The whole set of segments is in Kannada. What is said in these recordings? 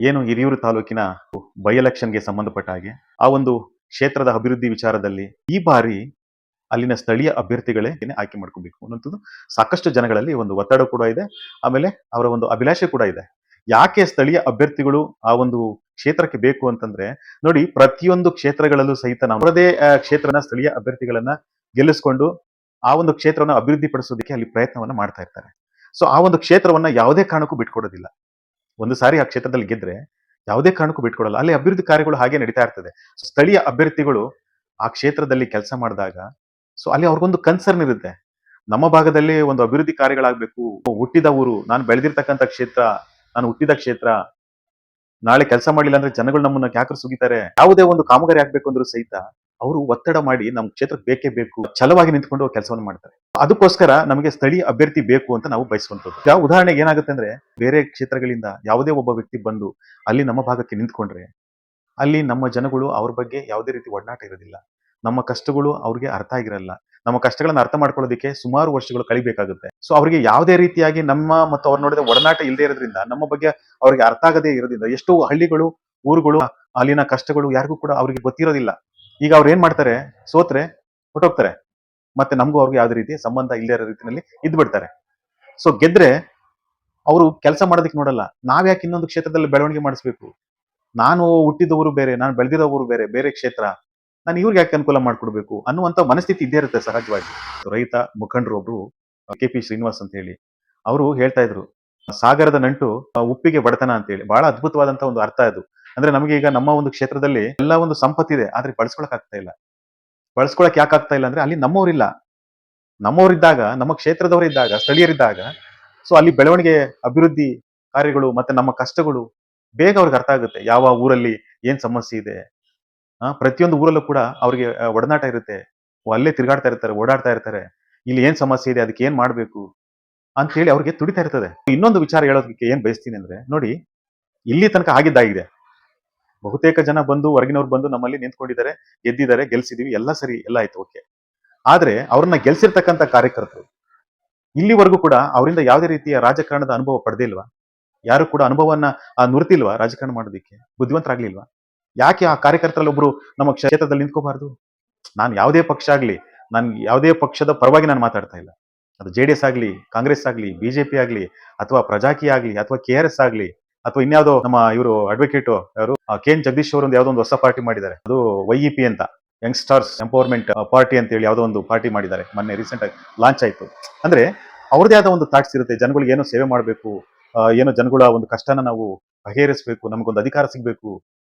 ಏನು ಹಿರಿಯೂರು ತಾಲೂಕಿನ ಬೈ ಎಲೆಕ್ಷನ್ಗೆ ಸಂಬಂಧಪಟ್ಟ ಹಾಗೆ ಆ ಒಂದು ಕ್ಷೇತ್ರದ ಅಭಿವೃದ್ಧಿ ವಿಚಾರದಲ್ಲಿ ಈ ಬಾರಿ ಅಲ್ಲಿನ ಸ್ಥಳೀಯ ಅಭ್ಯರ್ಥಿಗಳೇ ಆಯ್ಕೆ ಮಾಡ್ಕೋಬೇಕು ಅನ್ನೋಂಥದ್ದು ಸಾಕಷ್ಟು ಜನಗಳಲ್ಲಿ ಒಂದು ಒತ್ತಡ ಕೂಡ ಇದೆ. ಆಮೇಲೆ ಅವರ ಒಂದು ಅಭಿಲಾಷೆ ಕೂಡ ಇದೆ. ಯಾಕೆ ಸ್ಥಳೀಯ ಅಭ್ಯರ್ಥಿಗಳು ಆ ಒಂದು ಕ್ಷೇತ್ರಕ್ಕೆ ಬೇಕು ಅಂತಂದ್ರೆ, ನೋಡಿ, ಪ್ರತಿಯೊಂದು ಕ್ಷೇತ್ರಗಳಲ್ಲೂ ಸಹಿತ ನಾವು ಅವರದೇ ಕ್ಷೇತ್ರನ ಸ್ಥಳೀಯ ಅಭ್ಯರ್ಥಿಗಳನ್ನ ಗೆಲ್ಲಿಸ್ಕೊಂಡು ಆ ಒಂದು ಕ್ಷೇತ್ರವನ್ನು ಅಭಿವೃದ್ಧಿ ಪಡಿಸೋದಕ್ಕೆ ಅಲ್ಲಿ ಪ್ರಯತ್ನವನ್ನ ಮಾಡ್ತಾ ಇರ್ತಾರೆ. ಸೊ ಆ ಒಂದು ಕ್ಷೇತ್ರವನ್ನ ಯಾವುದೇ ಕಾರಣಕ್ಕೂ ಬಿಟ್ಕೊಡೋದಿಲ್ಲ. ಒಂದು ಸಾರಿ ಆ ಕ್ಷೇತ್ರದಲ್ಲಿ ಗೆದ್ರೆ ಯಾವುದೇ ಕಾರಣಕ್ಕೂ ಬಿಟ್ಕೊಡಲ್ಲ. ಅಲ್ಲಿ ಅಭಿವೃದ್ಧಿ ಕಾರ್ಯಗಳು ಹಾಗೆ ನಡೀತಾ ಇರ್ತದೆ. ಸ್ಥಳೀಯ ಅಭ್ಯರ್ಥಿಗಳು ಆ ಕ್ಷೇತ್ರದಲ್ಲಿ ಕೆಲಸ ಮಾಡಿದಾಗ ಸೊ ಅಲ್ಲಿ ಅವ್ರಿಗೊಂದು ಕನ್ಸರ್ನ್ ಇರುತ್ತೆ. ನಮ್ಮ ಭಾಗದಲ್ಲಿ ಒಂದು ಅಭಿವೃದ್ಧಿ ಕಾರ್ಯಗಳಾಗಬೇಕು. ಹುಟ್ಟಿದ ಊರು, ನಾನು ಬೆಳೆದಿರ್ತಕ್ಕಂಥ ಕ್ಷೇತ್ರ, ನಾನು ಹುಟ್ಟಿದ ಕ್ಷೇತ್ರ, ನಾಳೆ ಕೆಲಸ ಮಾಡಿಲ್ಲ ಅಂದ್ರೆ ಜನಗಳು ನಮ್ಮನ್ನ ಕ್ಯಾಕರ್ ಸುಗಿತಾರೆ. ಯಾವುದೇ ಒಂದು ಕಾಮಗಾರಿ ಆಗ್ಬೇಕು ಅಂದ್ರೂ ಸಹಿತ ಅವರು ಒತ್ತಡ ಮಾಡಿ ನಮ್ಮ ಕ್ಷೇತ್ರಕ್ಕೆ ಬೇಕೇ ಬೇಕು, ಛಲವಾಗಿ ನಿಂತ್ಕೊಂಡು ಕೆಲಸವನ್ನು ಮಾಡ್ತಾರೆ. ಅದಕ್ಕೋಸ್ಕರ ನಮಗೆ ಸ್ಥಳೀಯ ಅಭ್ಯರ್ಥಿ ಬೇಕು ಅಂತ ನಾವು ಬಯಸುವಂತದ್ದು. ಯಾವ ಉದಾಹರಣೆಗೆ ಏನಾಗುತ್ತೆ ಅಂದ್ರೆ, ಬೇರೆ ಕ್ಷೇತ್ರಗಳಿಂದ ಯಾವುದೇ ಒಬ್ಬ ವ್ಯಕ್ತಿ ಬಂದು ಅಲ್ಲಿ ನಮ್ಮ ಭಾಗಕ್ಕೆ ನಿಂತ್ಕೊಂಡ್ರೆ ಅಲ್ಲಿ ನಮ್ಮ ಜನಗಳು ಅವ್ರ ಬಗ್ಗೆ ಯಾವುದೇ ರೀತಿ ಒಡನಾಟ ಇರೋದಿಲ್ಲ. ನಮ್ಮ ಕಷ್ಟಗಳು ಅವ್ರಿಗೆ ಅರ್ಥ ಆಗಿರಲ್ಲ. ನಮ್ಮ ಕಷ್ಟಗಳನ್ನ ಅರ್ಥ ಮಾಡ್ಕೊಳ್ಳೋದಕ್ಕೆ ಸುಮಾರು ವರ್ಷಗಳು ಕಳಿಬೇಕಾಗುತ್ತೆ. ಸೊ ಅವರಿಗೆ ಯಾವುದೇ ರೀತಿಯಾಗಿ ನಮ್ಮ ಮತ್ತು ಅವ್ರು ನೋಡಿದ ಒಡನಾಟ ಇಲ್ಲದೆ ಇರೋದ್ರಿಂದ, ನಮ್ಮ ಬಗ್ಗೆ ಅವ್ರಿಗೆ ಅರ್ಥ ಆಗದೇ ಇರೋದ್ರಿಂದ ಎಷ್ಟೋ ಹಳ್ಳಿಗಳು, ಊರುಗಳು, ಅಲ್ಲಿನ ಕಷ್ಟಗಳು ಯಾರಿಗೂ ಕೂಡ ಅವ್ರಿಗೆ ಗೊತ್ತಿರೋದಿಲ್ಲ. ಈಗ ಅವ್ರು ಏನ್ ಮಾಡ್ತಾರೆ, ಸೋತ್ರೆ ಹೊಟ್ಟೋಗ್ತಾರೆ. ಮತ್ತೆ ನಮಗೂ ಅವ್ರಿಗೆ ಯಾವುದೇ ರೀತಿ ಸಂಬಂಧ ಇಲ್ಲದೆ ಇರೋ ರೀತಿಯಲ್ಲಿ ಇದ್ದು ಬಿಡ್ತಾರೆ. ಸೊ ಗೆದ್ರೆ ಅವರು ಕೆಲಸ ಮಾಡೋದಕ್ಕೆ ನೋಡಲ್ಲ. ನಾವ್ಯಾಕೆ ಇನ್ನೊಂದು ಕ್ಷೇತ್ರದಲ್ಲಿ ಬೆಳವಣಿಗೆ ಮಾಡಿಸ್ಬೇಕು? ನಾನು ಹುಟ್ಟಿದ ಊರು ಬೇರೆ, ನಾನು ಬೆಳೆದಿರೋ ಊರು ಬೇರೆ, ಬೇರೆ ಕ್ಷೇತ್ರ, ನಾನು ಇವ್ರಿಗೆ ಯಾಕೆ ಅನುಕೂಲ ಮಾಡ್ಕೊಡ್ಬೇಕು ಅನ್ನುವಂತ ಮನಸ್ಥಿತಿ ಇದ್ದೇ ಇರುತ್ತೆ ಸಹಜವಾಗಿ. ರೈತ ಮುಖಂಡರು ಒಬ್ರು KP ಶ್ರೀನಿವಾಸ್ ಅಂತ ಹೇಳಿ ಅವರು ಹೇಳ್ತಾ ಇದ್ರು, ಸಾಗರದ ನಂಟು ಉಪ್ಪಿಗೆ ಬಡತನ ಅಂತ ಹೇಳಿ. ಬಹಳ ಅದ್ಭುತವಾದಂತ ಒಂದು ಅರ್ಥ ಅದು. ಅಂದ್ರೆ ನಮಗೆ ಈಗ ನಮ್ಮ ಒಂದು ಕ್ಷೇತ್ರದಲ್ಲಿ ಎಲ್ಲ ಒಂದು ಸಂಪತ್ತಿದೆ, ಆದ್ರೆ ಬಳಸ್ಕೊಳಕ್ ಆಗ್ತಾ ಇಲ್ಲ. ಬಳಸ್ಕೊಳಕ್ ಯಾಕೆ ಆಗ್ತಾ ಇಲ್ಲ ಅಂದ್ರೆ ಅಲ್ಲಿ ನಮ್ಮವರಿಲ್ಲ. ನಮ್ಮವರಿದ್ದಾಗ, ನಮ್ಮ ಕ್ಷೇತ್ರದವರಿದ್ದಾಗ, ಸ್ಥಳೀಯರಿದ್ದಾಗ ಸೊ ಅಲ್ಲಿ ಬೆಳವಣಿಗೆ, ಅಭಿವೃದ್ಧಿ ಕಾರ್ಯಗಳು ಮತ್ತೆ ನಮ್ಮ ಕಷ್ಟಗಳು ಬೇಗ ಅವ್ರಿಗೆ ಅರ್ಥ ಆಗುತ್ತೆ. ಯಾವ ಊರಲ್ಲಿ ಏನ್ ಸಮಸ್ಯೆ ಇದೆ, ಪ್ರತಿಯೊಂದು ಊರಲ್ಲೂ ಕೂಡ ಅವ್ರಿಗೆ ಒಡನಾಟ ಇರುತ್ತೆ. ಅಲ್ಲೇ ತಿರುಗಾಡ್ತಾ ಇರ್ತಾರೆ, ಓಡಾಡ್ತಾ ಇರ್ತಾರೆ. ಇಲ್ಲಿ ಏನ್ ಸಮಸ್ಯೆ ಇದೆ, ಅದಕ್ಕೆ ಏನ್ ಮಾಡ್ಬೇಕು ಅಂತ ಹೇಳಿ ಅವ್ರಿಗೆ ತುಡಿತಾ ಇರ್ತದೆ. ಇನ್ನೊಂದು ವಿಚಾರ ಹೇಳೋದಕ್ಕೆ ಏನ್ ಬಯಸ್ತೀನಿ ಅಂದ್ರೆ, ನೋಡಿ, ಇಲ್ಲಿ ತನಕ ಆಗಿದ್ದಾಗಿದೆ. ಬಹುತೇಕ ಜನ ಬಂದು, ಹೊರಗಿನವ್ರು ಬಂದು ನಮ್ಮಲ್ಲಿ ನಿಂತ್ಕೊಂಡಿದ್ದಾರೆ, ಗೆದ್ದಿದ್ದಾರೆ, ಗೆಲ್ಸಿದೀವಿ, ಎಲ್ಲ ಸರಿ, ಎಲ್ಲ ಆಯ್ತು, ಓಕೆ. ಆದ್ರೆ ಅವ್ರನ್ನ ಗೆಲ್ಸಿರ್ತಕ್ಕಂಥ ಕಾರ್ಯಕರ್ತರು ಇಲ್ಲಿವರೆಗೂ ಕೂಡ ಅವರಿಂದ ಯಾವುದೇ ರೀತಿಯ ರಾಜಕಾರಣದ ಅನುಭವ ಪಡೆದಿಲ್ವಾ? ಯಾರು ಕೂಡ ಅನುಭವವನ್ನ ನುರಿತಿಲ್ವಾ ರಾಜಕಾರಣ ಮಾಡೋದಿಕ್ಕೆ? ಬುದ್ಧಿವಂತರಾಗ್ಲಿಲ್ವಾ? ಯಾಕೆ ಆ ಕಾರ್ಯಕರ್ತರಲ್ಲಿ ಒಬ್ರು ನಮ್ಮ ಕ್ಷೇತ್ರದಲ್ಲಿ ನಿಂತ್ಕೋಬಾರ್ದು? ನಾನು ಯಾವುದೇ ಪಕ್ಷ ಆಗ್ಲಿ, ನಾನು ಯಾವುದೇ ಪಕ್ಷದ ಪರವಾಗಿ ನಾನು ಮಾತಾಡ್ತಾ ಇಲ್ಲ. ಅದು JDS ಆಗ್ಲಿ, ಕಾಂಗ್ರೆಸ್ ಆಗ್ಲಿ, BJP ಆಗ್ಲಿ, ಅಥವಾ ಪ್ರಜಾಕೀಯ ಆಗ್ಲಿ, ಅಥವಾ KRS ಆಗ್ಲಿ, ಅಥವಾ ಇನ್ಯಾವುದೋ ನಮ್ಮ ಇವರು ಅಡ್ವೊಕೇಟ್ ಯಾರು KN ಜಗದೀಶ್ ಅವರು ಯಾವುದೋ ಒಂದು ಹೊಸ ಪಾರ್ಟಿ ಮಾಡಿದ್ದಾರೆ, ಅದು YEP ಅಂತ, ಯಂಗ್ಸ್ಟರ್ಸ್ ಎಂಪವರ್ಮೆಂಟ್ ಪಾರ್ಟಿ ಅಂತ ಹೇಳಿ ಯಾವುದೋ ಒಂದು ಪಾರ್ಟಿ ಮಾಡಿದ್ದಾರೆ, ಮೊನ್ನೆ ರೀಸೆಂಟ್ ಆಗಿ ಲಾಂಚ್ ಆಯ್ತು. ಅಂದ್ರೆ ಅವ್ರದೇ ಆದ ಒಂದು ಥಾಟ್ಸ್ ಇರುತ್ತೆ. ಜನಗಳಿಗೆ ಏನೋ ಸೇವೆ ಮಾಡಬೇಕು, ಏನೋ ಜನಗಳ ಒಂದು ಕಷ್ಟನ ನಾವು ಬಗೆಹರಿಸಬೇಕು, ನಮಗೊಂದು ಅಧಿಕಾರ ಸಿಗಬೇಕು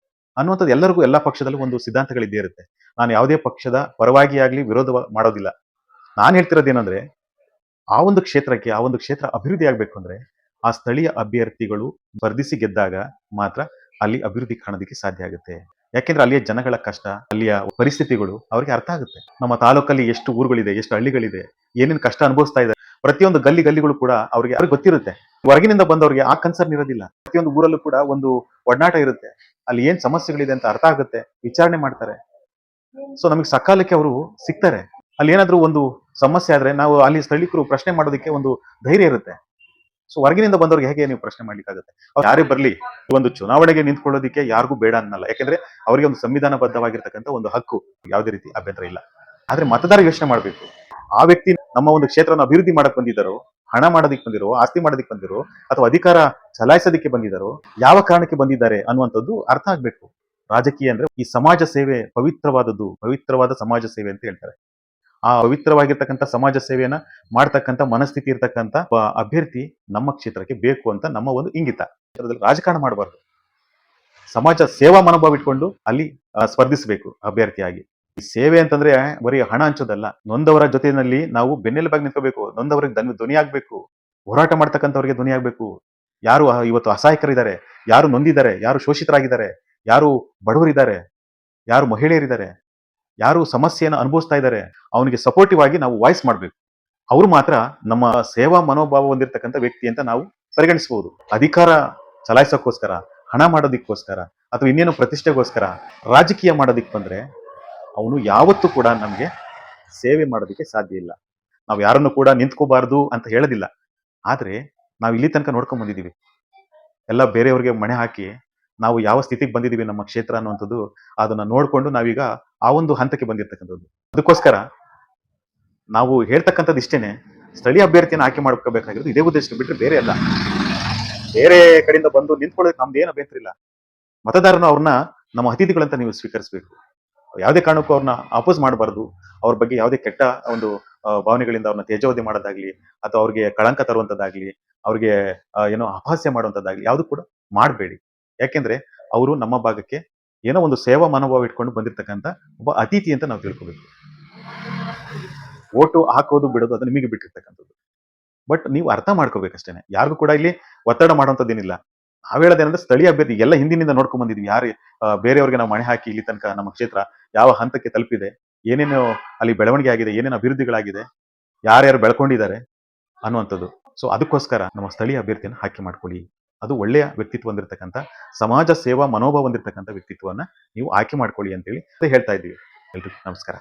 ಅನ್ನುವಂಥದ್ದು ಎಲ್ಲರಿಗೂ, ಎಲ್ಲ ಪಕ್ಷದಲ್ಲೂ ಒಂದು ಸಿದ್ಧಾಂತಗಳಿದ್ದೇ ಇರುತ್ತೆ. ನಾನು ಯಾವುದೇ ಪಕ್ಷದ ಪರವಾಗಿ ಆಗ್ಲಿ ವಿರೋಧ ಮಾಡೋದಿಲ್ಲ. ನಾನು ಹೇಳ್ತಿರೋದೇನಂದ್ರೆ, ಆ ಒಂದು ಕ್ಷೇತ್ರಕ್ಕೆ, ಆ ಒಂದು ಕ್ಷೇತ್ರ ಅಭಿವೃದ್ಧಿ ಆಗ್ಬೇಕು ಅಂದ್ರೆ ಆ ಸ್ಥಳೀಯ ಅಭ್ಯರ್ಥಿಗಳು ಸ್ಪರ್ಧಿಸಿ ಗೆದ್ದಾಗ ಮಾತ್ರ ಅಲ್ಲಿ ಅಭಿವೃದ್ಧಿ ಕಾಣೋದಕ್ಕೆ ಸಾಧ್ಯ ಆಗುತ್ತೆ. ಯಾಕೆಂದ್ರೆ ಅಲ್ಲಿಯ ಜನಗಳ ಕಷ್ಟ, ಅಲ್ಲಿಯ ಪರಿಸ್ಥಿತಿಗಳು ಅವ್ರಿಗೆ ಅರ್ಥ ಆಗುತ್ತೆ. ನಮ್ಮ ತಾಲೂಕಲ್ಲಿ ಎಷ್ಟು ಊರುಗಳಿದೆ, ಎಷ್ಟು ಹಳ್ಳಿಗಳಿದೆ, ಏನೇನು ಕಷ್ಟ ಅನುಭವಿಸ್ತಾ ಇದೆ, ಪ್ರತಿಯೊಂದು ಗಲ್ಲಿಗಳು ಕೂಡ ಅವ್ರಿಗೆ ಗೊತ್ತಿರುತ್ತೆ. ಹೊರಗಿನಿಂದ ಬಂದವರಿಗೆ ಆ ಕನ್ಸರ್ನ್ ಇರೋದಿಲ್ಲ. ಪ್ರತಿಯೊಂದು ಊರಲ್ಲೂ ಕೂಡ ಒಂದು ಒಡನಾಟ ಇರುತ್ತೆ. ಅಲ್ಲಿ ಏನ್ ಸಮಸ್ಯೆಗಳಿದೆ ಅಂತ ಅರ್ಥ ಆಗುತ್ತೆ, ವಿಚಾರಣೆ ಮಾಡ್ತಾರೆ. ಸೊ ನಮಗೆ ಸಕಾಲಕ್ಕೆ ಅವರು ಸಿಗ್ತಾರೆ. ಅಲ್ಲಿ ಏನಾದ್ರೂ ಒಂದು ಸಮಸ್ಯೆ ಆದ್ರೆ ನಾವು ಅಲ್ಲಿ ಸ್ಥಳೀಕರು ಪ್ರಶ್ನೆ ಮಾಡೋದಕ್ಕೆ ಒಂದು ಧೈರ್ಯ ಇರುತ್ತೆ. ಸೊ ಹೊರಗಿನಿಂದ ಬಂದವ್ರಿಗೆ ಹೇಗೆ ನೀವು ಪ್ರಶ್ನೆ ಮಾಡ್ಲಿಕ್ಕಾಗುತ್ತೆ? ಅವ್ರು ಯಾರೇ ಬರ್ಲಿ, ಒಂದು ಚುನಾವಣೆಗೆ ನಿಂತ್ಕೊಳ್ಳೋದಕ್ಕೆ ಯಾರಿಗೂ ಬೇಡ ಅನ್ನಲ್ಲ. ಯಾಕಂದ್ರೆ ಅವರಿಗೆ ಒಂದು ಸಂವಿಧಾನಬದ್ಧವಾಗಿರ್ತಕ್ಕಂಥ ಒಂದು ಹಕ್ಕು, ಯಾವುದೇ ರೀತಿ ಅಭ್ಯಂತರ ಇಲ್ಲ. ಆದ್ರೆ ಮತದಾರ ಯೋಚನೆ ಮಾಡ್ಬೇಕು. ಆ ವ್ಯಕ್ತಿ ನಮ್ಮ ಒಂದು ಕ್ಷೇತ್ರನ ಅಭಿವೃದ್ಧಿ ಮಾಡಕ್ ಬಂದಿದ್ದಾರೋ, ಹಣ ಮಾಡೋದಿಕ್ ಬಂದಿರೋ, ಆಸ್ತಿ ಮಾಡೋದಿಕ್ ಬಂದಿರೋ, ಅಥವಾ ಅಧಿಕಾರ ಚಲಾಯಿಸೋದಕ್ಕೆ ಬಂದಿದ್ದಾರೋ, ಯಾವ ಕಾರಣಕ್ಕೆ ಬಂದಿದ್ದಾರೆ ಅನ್ನುವಂಥದ್ದು ಅರ್ಥ ಆಗ್ಬೇಕು. ರಾಜಕೀಯ ಅಂದ್ರೆ ಈ ಸಮಾಜ ಸೇವೆ ಪವಿತ್ರವಾದದ್ದು, ಪವಿತ್ರವಾದ ಸಮಾಜ ಸೇವೆ ಅಂತ ಹೇಳ್ತಾರೆ. ಆ ಪವಿತ್ರವಾಗಿರ್ತಕ್ಕಂಥ ಸಮಾಜ ಸೇವೆಯನ್ನ ಮಾಡ್ತಕ್ಕಂಥ ಮನಸ್ಥಿತಿ ಇರ್ತಕ್ಕಂಥ ಅಭ್ಯರ್ಥಿ ನಮ್ಮ ಕ್ಷೇತ್ರಕ್ಕೆ ಬೇಕು ಅಂತ ನಮ್ಮ ಒಂದು ಇಂಗಿತ. ರಾಜಕಾರಣ ಮಾಡಬಾರ್ದು, ಸಮಾಜ ಸೇವಾ ಮನೋಭಾವ ಇಟ್ಕೊಂಡು ಅಲ್ಲಿ ಸ್ಪರ್ಧಿಸಬೇಕು ಅಭ್ಯರ್ಥಿಯಾಗಿ. ಈ ಸೇವೆ ಅಂತಂದ್ರೆ ಬರೀ ಹಣ ಹಂಚೋದಲ್ಲ. ನೊಂದವರ ಜೊತೆಯಲ್ಲಿ ನಾವು ಬೆನ್ನೆಲುಬಾಗಿ ನಿಂತ್ಕೋಬೇಕು, ನೊಂದವರಿಗೆ ಧ್ವನಿ ಆಗ್ಬೇಕು, ಹೋರಾಟ ಮಾಡ್ತಕ್ಕಂಥವ್ರಿಗೆ ಧ್ವನಿ ಆಗ್ಬೇಕು. ಯಾರು ಇವತ್ತು ಅಸಹಾಯಕರಿದ್ದಾರೆ, ಯಾರು ನೊಂದಿದ್ದಾರೆ, ಯಾರು ಶೋಷಿತರಾಗಿದ್ದಾರೆ, ಯಾರು ಬಡವರಿದ್ದಾರೆ, ಯಾರು ಮಹಿಳೆಯರಿದ್ದಾರೆ, ಯಾರು ಸಮಸ್ಯೆಯನ್ನು ಅನುಭವಿಸ್ತಾ ಇದ್ದಾರೆ, ಅವನಿಗೆ ಸಪೋರ್ಟಿವ್ ಆಗಿ ನಾವು ವಾಯ್ಸ್ ಮಾಡ್ಬೇಕು. ಅವ್ರು ಮಾತ್ರ ನಮ್ಮ ಸೇವಾ ಮನೋಭಾವ ಹೊಂದಿರತಕ್ಕಂಥ ವ್ಯಕ್ತಿ ಅಂತ ನಾವು ಪರಿಗಣಿಸಬಹುದು. ಅಧಿಕಾರ ಚಲಾಯಿಸೋಕ್ಕೋಸ್ಕರ, ಹಣ ಮಾಡೋದಿಕ್ಕೋಸ್ಕರ, ಅಥವಾ ಇನ್ನೇನು ಪ್ರತಿಷ್ಠೆಗೋಸ್ಕರ ರಾಜಕೀಯ ಮಾಡೋದಿಕ್ ಬಂದ್ರೆ ಅವನು ಯಾವತ್ತೂ ಕೂಡ ನಮ್ಗೆ ಸೇವೆ ಮಾಡೋದಕ್ಕೆ ಸಾಧ್ಯ ಇಲ್ಲ. ನಾವು ಯಾರನ್ನು ಕೂಡ ನಿಂತ್ಕೋಬಾರ್ದು ಅಂತ ಹೇಳೋದಿಲ್ಲ. ಆದ್ರೆ ನಾವು ಇಲ್ಲಿ ತನಕ ನೋಡ್ಕೊಂಡ್ ಬಂದಿದೀವಿ. ಎಲ್ಲ ಬೇರೆಯವ್ರಿಗೆ ಮಣೆ ಹಾಕಿ ನಾವು ಯಾವ ಸ್ಥಿತಿಗೆ ಬಂದಿದ್ದೀವಿ ನಮ್ಮ ಕ್ಷೇತ್ರ ಅನ್ನುವಂಥದ್ದು ಅದನ್ನ ನೋಡ್ಕೊಂಡು ನಾವೀಗ ಆ ಒಂದು ಹಂತಕ್ಕೆ ಬಂದಿರ್ತಕ್ಕಂಥದ್ದು. ಅದಕ್ಕೋಸ್ಕರ ನಾವು ಹೇಳ್ತಕ್ಕಂಥದ್ದು ಇಷ್ಟೇನೆ, ಸ್ಥಳೀಯ ಅಭ್ಯರ್ಥಿಯನ್ನು ಆಯ್ಕೆ ಮಾಡ್ಕೋಬೇಕಾಗಿರೋದು ಇದೇ ಉದ್ದೇಶ ಬಿಟ್ಟರೆ ಬೇರೆ ಅಲ್ಲ. ಬೇರೆ ಕಡೆಯಿಂದ ಬಂದು ನಿಂತ್ಕೊಳ್ಳೋಕೆ ನಮ್ದು ಏನು ಅಭ್ಯಂತರ ಇಲ್ಲ. ಮತದಾರನು ಅವ್ರನ್ನ ನಮ್ಮ ಅತಿಥಿಗಳಂತ ನೀವು ಸ್ವೀಕರಿಸಬೇಕು. ಯಾವುದೇ ಕಾರಣಕ್ಕೂ ಅವ್ರನ್ನ ಅಪೋಸ್ ಮಾಡಬಾರ್ದು. ಅವ್ರ ಬಗ್ಗೆ ಯಾವುದೇ ಕೆಟ್ಟ ಒಂದು ಭಾವನೆಗಳಿಂದ ಅವ್ರನ್ನ ತೇಜೋವಧೆ ಮಾಡೋದಾಗ್ಲಿ, ಅಥವಾ ಅವ್ರಿಗೆ ಕಳಂಕ ತರುವಂತದ್ದಾಗ್ಲಿ, ಅವ್ರಿಗೆ ಏನೋ ಅಪಹಾಸ್ಯ ಮಾಡುವಂತದ್ದಾಗ್ಲಿ ಯಾವುದು ಕೂಡ ಮಾಡಬೇಡಿ. ಯಾಕೆಂದ್ರೆ ಅವರು ನಮ್ಮ ಭಾಗಕ್ಕೆ ಏನೋ ಒಂದು ಸೇವಾ ಮನೋಭಾವ ಇಟ್ಕೊಂಡು ಬಂದಿರತಕ್ಕಂಥ ಒಬ್ಬ ಅತಿಥಿ ಅಂತ ನಾವು ತಿಳ್ಕೋಬೇಕು. ಓಟು ಹಾಕೋದು ಬಿಡೋದು ಅದು ನಿಮಗೆ ಬಿಟ್ಟಿರ್ತಕ್ಕಂಥದ್ದು. ಬಟ್ ನೀವು ಅರ್ಥ ಮಾಡ್ಕೋಬೇಕಷ್ಟೇನೆ. ಯಾರಿಗೂ ಕೂಡ ಇಲ್ಲಿ ಒತ್ತಡ ಮಾಡುವಂಥದ್ದೇನಿಲ್ಲ. ನಾವ್ ಹೇಳೋದೇನಂದ್ರೆ ಸ್ಥಳೀಯ ಅಭ್ಯರ್ಥಿ ಎಲ್ಲ ಹಿಂದಿನಿಂದ ನೋಡ್ಕೊಂಡ್ ಬಂದಿದ್ವಿ. ಯಾರು ಬೇರೆಯವ್ರಿಗೆ ನಾವು ಮಣೆ ಹಾಕಿ ಇಲ್ಲಿ ತನಕ ನಮ್ಮ ಕ್ಷೇತ್ರ ಯಾವ ಹಂತಕ್ಕೆ ತಲುಪಿದೆ, ಏನೇನು ಅಲ್ಲಿ ಬೆಳವಣಿಗೆ ಆಗಿದೆ, ಏನೇನು ಅಭಿವೃದ್ಧಿಗಳಾಗಿದೆ, ಯಾರ್ಯಾರು ಬೆಳ್ಕೊಂಡಿದ್ದಾರೆ ಅನ್ನುವಂಥದ್ದು. ಸೊ ಅದಕ್ಕೋಸ್ಕರ ನಮ್ಮ ಸ್ಥಳೀಯ ಅಭ್ಯರ್ಥಿಯನ್ನು ಆಯ್ಕೆ ಮಾಡ್ಕೊಳ್ಳಿ. ಅದು ಒಳ್ಳೆಯ ವ್ಯಕ್ತಿತ್ವ ಹೊಂದಿರತಕ್ಕಂಥ, ಸಮಾಜ ಸೇವಾ ಮನೋಭಾವ ಹೊಂದಿರತಕ್ಕಂಥ ವ್ಯಕ್ತಿತ್ವವನ್ನ ನೀವು ಆಯ್ಕೆ ಮಾಡ್ಕೊಳ್ಳಿ ಅಂತೇಳಿ ಹೇಳ್ತಾ ಇದ್ದೀವಿ. ಎಲ್ರಿಗೂ ನಮಸ್ಕಾರ.